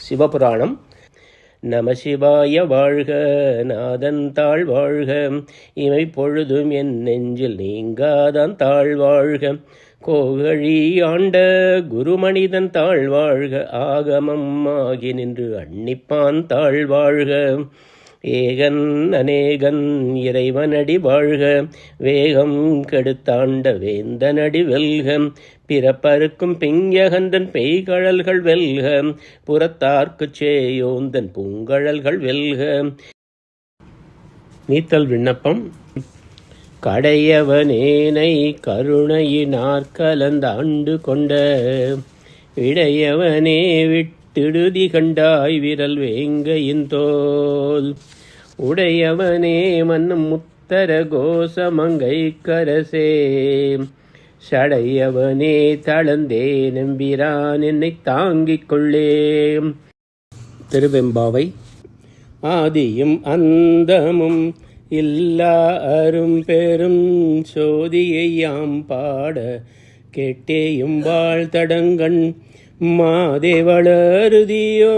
சிவபுராணம். நம சிவாய வாழ்க, நாதன் தாழ் வாழ்க, இமை பொழுதும் என் நெஞ்சில் நீங்காதான் தாழ் வாழ்க, கோகழி ஆண்ட குருமனிதன் தாழ் வாழ்க, ஆகமம் ஆகி நின்று அன்னிப்பான் தாழ் வாழ்க, ஏகன் அநேகன் இறைவனடி வாழ்க, வேகம் கெடுத்தாண்ட வேந்தனடி வெல்க, பிறப்பருக்கும் பிங்ககந்தன் பெய்கழல்கள் வெல்க, புறத்தார்க்குச் சேயோந்தன் பூங்கழல்கள் வெல்க. நீத்தல் விண்ணப்பம். கடையவனேனை கருணையினார் கலந்தாண்டு கொண்ட விடையவனே விட்டிடுதி கண்டாய் விரல் வேங்கையின் தோல், உடையவனே மன்னும் முத்தர கோசமங்கை கரசே, சடையவனே தளந்தே நம்பிரான் என்னை தாங்கிக் கொள்ளே. திருவெம்பாவை. ஆதியும் அந்தமும் இல்லா அரும் பெரும் சோதியை யாம் பாட கேட்டேயும் வாழ்த்தடங்கண் மாதே வளருதியோ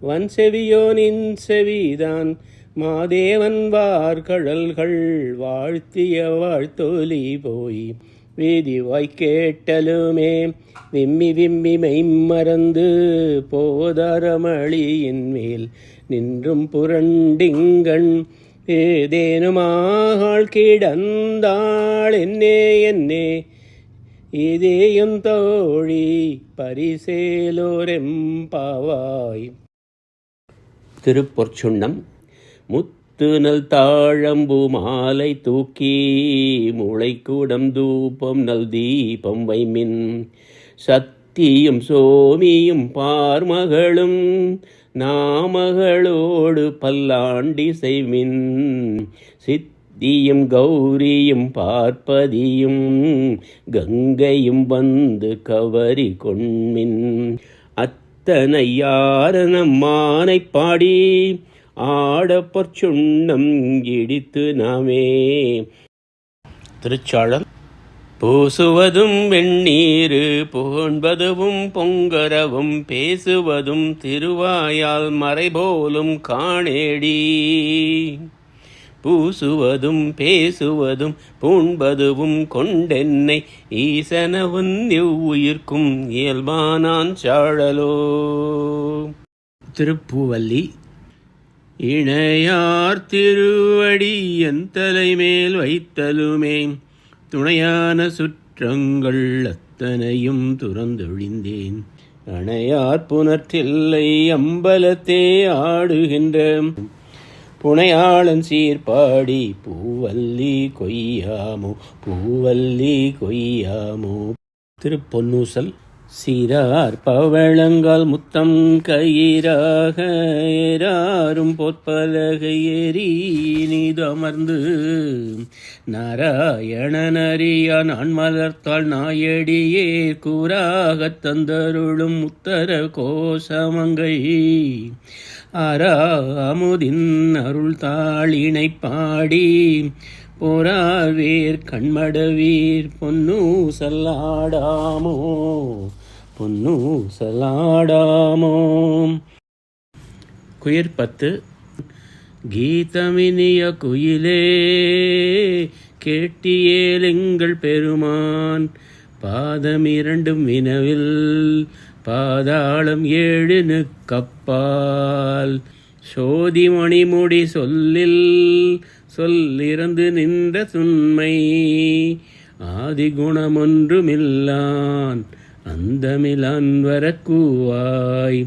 வன் செவியோ நின் செவிதான், மாதேவன் வார்கழல்கள் வாழ்த்திய வாழ்த்தொலி போய் வீதிவாய் கேட்டலுமே, விம்மி விம்மி மெய்மறந்து போதரமளியின் மேல் நின்றும் புரண்டிங்கண், ஏதேனுமாள் கிடந்தாள் என்னே என்னே இதேயும் தோழி பரிசேலோரெம்பாவாய். திருப்பொற்சுண்ணம். முத்துநல் தாழம்பு மாலை தூக்கி முளைக்கூடம் தூபம் நல் தீபம் வைமின், சத்தியும் சோமியும் பார்மகளும் நாமகளோடு பல்லாண்டி செய்மின், சித்தியும் கௌரியும் பார்ப்பதியும் கங்கையும் வந்து கவரி கொண்மின், அத்தனை யாரனம் மானை பாடி ஆட பொற்சுண்ணம் இடித்து நாமே. திருச்சாழல். பூசுவதும் வெண்ணீரு புகழ்வதும் பொங்கரவும் பேசுவதும் திருவாயால் மறைபோலும் காணேடி, பூசுவதும் பேசுவதும் பூண்பதுவும் கொண்டென்னை ஈசனவன் எவ்வுயிர்க்கும் இயல்பானான் சாழலோ. திருப்பூவல்லி. இணையார் திருவடி என் தலைமேல் வைத்தலுமே, துணையான சுற்றங்கள் அத்தனையும் துறந்தொழிந்தேன், அணையார் புனற்றில்லை அம்பலத்தே ஆடுகின்ற புனையாளன் சீர்பாடி பூவல்லி கொய்யாமோ பூவல்லி கொய்யாமோ. திருப்பொன்னூசல். சீரார் பவளங்கால் முத்தம் கயிறாக ஏறாரும் பொற்பலகை ஏறி நீதமர்ந்து, நாராயணனறியா நான் மலர்த்தாள் நாயடியே கூறாகத் தந்தருளும் உத்தர கோசமங்கை, ஆரா அமுதின் அருள் தாளினை பாடி போராவீர் கண்மடவீர் பொன்னூசலாடாமோ பொன்னூசலாடாமோ. குயிர்பத்து. கீதமினிய குயிலே கேட்டியேலெங்கள் பெருமான், பாதமிரண்டும் வினவில் பாதாளம் 7 கப்பால், சோதி மணிமுடி சொல்லில் சொல்லிறந்து நின்ற துண்மை, ஆதிகுணமொன்றுமில்லான் அந்தமிலான் வரக்கூவாய்.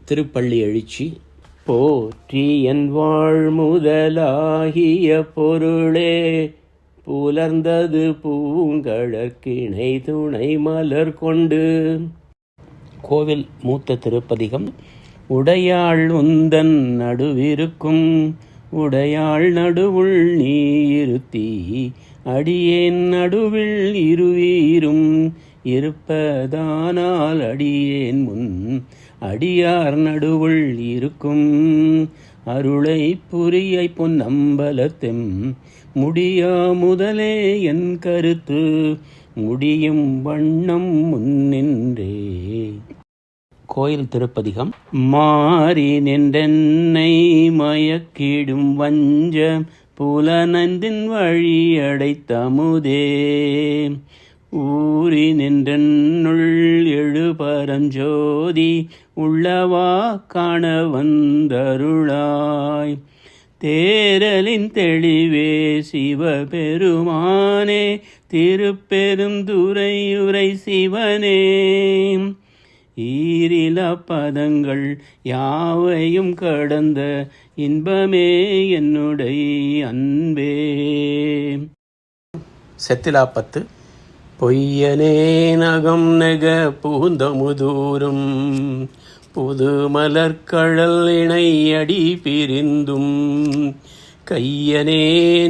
திருப்பள்ளி எழுச்சி. போற்றி என் வாழ் முதலாகிய பொருளே, புலர்ந்தது பூங்கழற்கிணை துணை மலர் கொண்டு. கோவில் மூத்த திருப்பதிகம். உடையாள் உந்தன் நடுவிருக்கும் உடையாள் நடுவுள் நீ இருத்தி, அடியேன் நடுவில் இருவீரும் இருப்பதானால் அடியேன் முன் அடியார் நடுவுள் இருக்கும், அருளை புரியை பொன்னம்பலத்தெம் முடியா முதலே என் கருத்து முடியும் வண்ணம் முன்னின்றே. கோயில் திருப்பதிகம். மாறி நின்றென்னை மயக்கிடும் வஞ்ச புலனந்தின் வழி அடைத்தமுதே, ஊறி நின்றனுள் எழுபரஞ்சோதி உள்ளவா காண வந்தருளாய். தேரலின் தெளிவே சிவபெருமானே, திருப்பெருந்துறையுரை சிவனே, ஈரில பதங்கள் யாவையும் கடந்த இன்பமே என்னுடைய அன்பே. செத்திலாப்பத்து. பொய்யனே நகம் நெக பூந்தமுதூரும் புது மலர்கழல் இணையடி பிரிந்தும், கையனே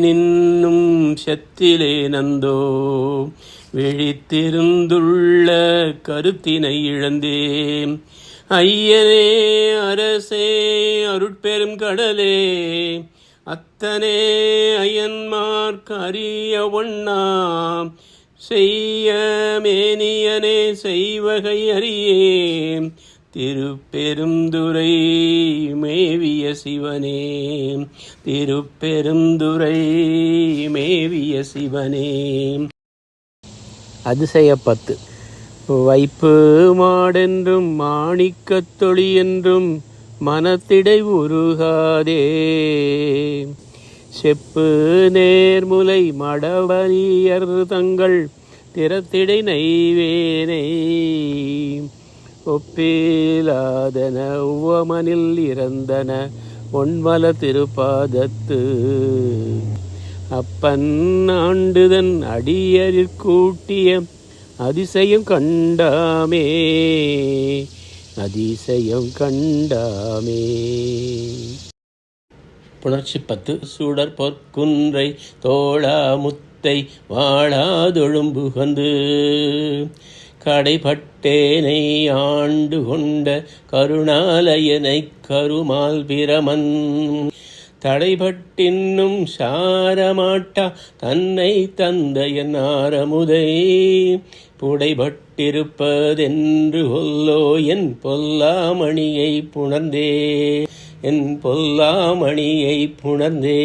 நின்னும் செத்திலே நந்தோ விழித்திருந்துள்ள கருத்தினை இழந்தேன். ஐயனே அரசே அருட்பெரும் கடலே, அத்தனே அயன்மார்க் அறிய ஒண்ணா செய்ய மேனியனே செய்வகை அறியேன். திருப்பெருந்துறை மேவிய சிவனே, திருப்பெருந்துறை மேவிய சிவனே. அதிசயப்பத்து. வைப்பு மாடென்றும் மாணிக்கத் தொழி என்றும் மனத்திடை உருகாதே, செப்பு நேர்முலை மடவரியர் தங்கள் திறத்திடை நைவேனை, ஒப்பிலாதன உவமனில் இறந்தன ஒன்மல திருப்பாதத்து, அப்பன் ஆண்டுதன் அடியரிற் கூட்டிய அதிசயம் கண்டாமே, அதிசயம் கண்டாமே. புணர்ச்சி பத்து. சூடர் பொற்குன்றை தோளா முத்தை வாழாதொழும்புகந்து, கடைப்பட்டேனை ஆண்டு கொண்ட கருணாலயனை கருமால் பிரமன், தடைபட்டின்னும் சாரமாட்டா தன்னை தந்தையன் ஆரமுதை, புடைபட்டிருப்பதென்று கொல்லோ என் பொல்லாமணியை புணர்ந்தே, என் பொல்லாமணியை புணர்ந்தே.